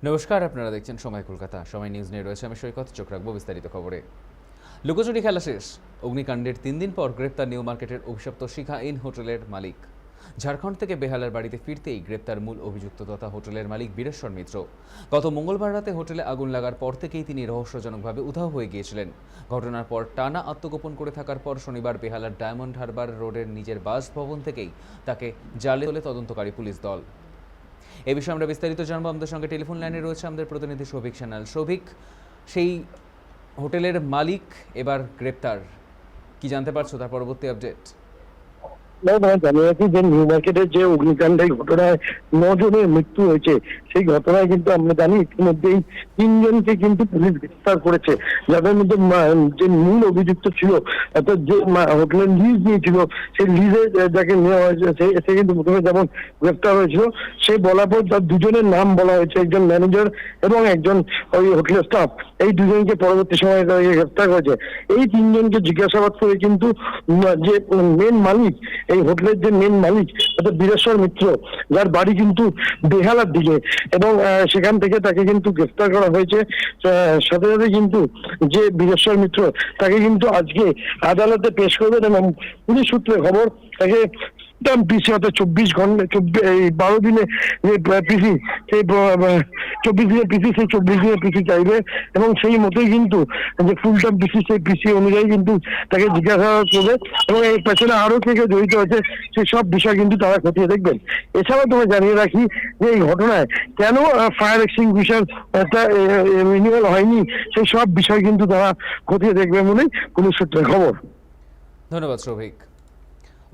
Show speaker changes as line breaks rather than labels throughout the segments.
নমস্কার, আপনারা দেখছেন সময় কলকাতা। সময় নিউজ নিয়ে রয়েছে আমি সৈকত। চোখ রাখবো বিস্তারিত খবরে। লুকোচুরি খেলা শেষ। অগ্নিকাণ্ডের 3 দিন পর গ্রেপ্তার নিউ মার্কেটের অভিশপ্ত শিখা ইন হোটেলের মালিক। ঝাড়খণ্ড থেকে বেহালার বাড়িতে ফিরতেই গ্রেপ্তার মূল অভিযুক্ত তথা হোটেলের মালিক বীরেশ্বর মিত্র। গত মঙ্গলবার রাতে হোটেলে আগুন লাগার পর থেকেই তিনি রহস্যজনকভাবে উধাও হয়ে গিয়েছিলেন। ঘটনার পর টানা আত্মগোপন করে থাকার পর শনিবার বেহালার ডায়মন্ড হারবার রোডের নিজের বাসভবন থেকেই তাকে জালে তোলে তদন্তকারী পুলিশ দল। এ বিষয়ে আমরা বিস্তারিত জানবো। আমাদের সঙ্গে টেলিফোন লাইনে রয়েছে আমাদের প্রতিনিধি সৌভিক সান্যাল। সৌভিক, সেই হোটেলের মালিক এবার গ্রেপ্তার, কি জানতে পারছো তার পরবর্তী আপডেট?
জানিয়ে রাখি যে নিউ মার্কেটের যে অগ্নিকাণ্ডের ঘটনায় 9 জনের মৃত্যু হয়েছে, সেই ঘটনায় কিন্তু আমরা জানি ইতিমধ্যেই 3 জনকে কিন্তু পুলিশ গ্রেফতার করেছে, যাদের মধ্যে যে মূল অভিযুক্ত ছিল অর্থাৎ যে হোটেলের লিজ নিয়েছিল, সেই লিজে যাকে নেওয়া হয়েছে সে কিন্তু প্রথমে যেমন গ্রেফতার হয়েছিল, সে বলার পর তার দুজনের নাম বলা হয়েছে, একজন ম্যানেজার এবং একজন ওই হোটেলের স্টাফ। এই দুজনকে পরবর্তী সময়ে গ্রেফতার করেছে। এই 3 জনকে জিজ্ঞাসাবাদ করে কিন্তু যে মেন মালিক, এই হোটেলের যে মেন মালিক অর্থাৎ বীরেশ্বর মিত্র, যার বাড়ি কিন্তু বেহালার দিকে, এবং সেখান থেকে তাকে কিন্তু গ্রেফতার করা হয়েছে। সাথে সাথে কিন্তু যে বীরেশ্বর মিত্র, তাকে কিন্তু আজকে আদালতে পেশ করবেন এবং পুলিশ সূত্রে খবর তাকে পিসি অর্থাৎ 12 দিনে পিসি, সেই 24 দিনের পিসি, সেই 24 দিনের পিসি চাইবে এবং সেই মতোই কিন্তু যে ফুল টাইম পিসি, সেই পিসি অনুযায়ী কিন্তু তাকে জিজ্ঞাসাবাদ করবে এবং এই পেছনে আরো কে কে জড়িত আছে সেই সব বিষয় কিন্তু তারা খতিয়ে দেখবেন। এছাড়াও তোমায় জানিয়ে রাখি যে এই ঘটনায় কেন ফায়ার এক্সটিংগুইশার একটা রিনিউয়াল হয়নি, সেই সব বিষয় কিন্তু তারা খতিয়ে দেখবে বলেই পুলিশ সূত্রে খবর।
ধন্যবাদ সৌভিক।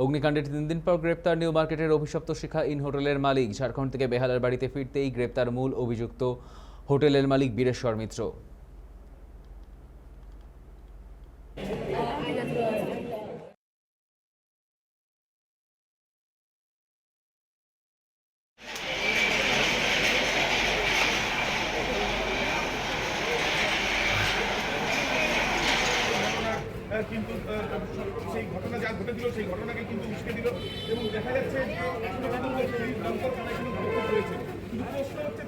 অগ্নিকাণ্ডের 3 দিন পর গ্রেপ্তার নিউ মার্কেটের অভিশপ্ত শিখা ইন হোটেলের মালিক। ঝাড়খণ্ড থেকে বেহালার বাড়িতে ফিরতেই গ্রেপ্তার মূল অভিযুক্ত হোটেলের মালিক বীরেশ্বর মিত্র।
কিন্তু সেই ঘটনা যা ঘটেছিল সেই ঘটনাকে কিন্তু উস্কে দিল এবং দেখা যাচ্ছে যে সেই কিন্তু প্রশ্ন হচ্ছে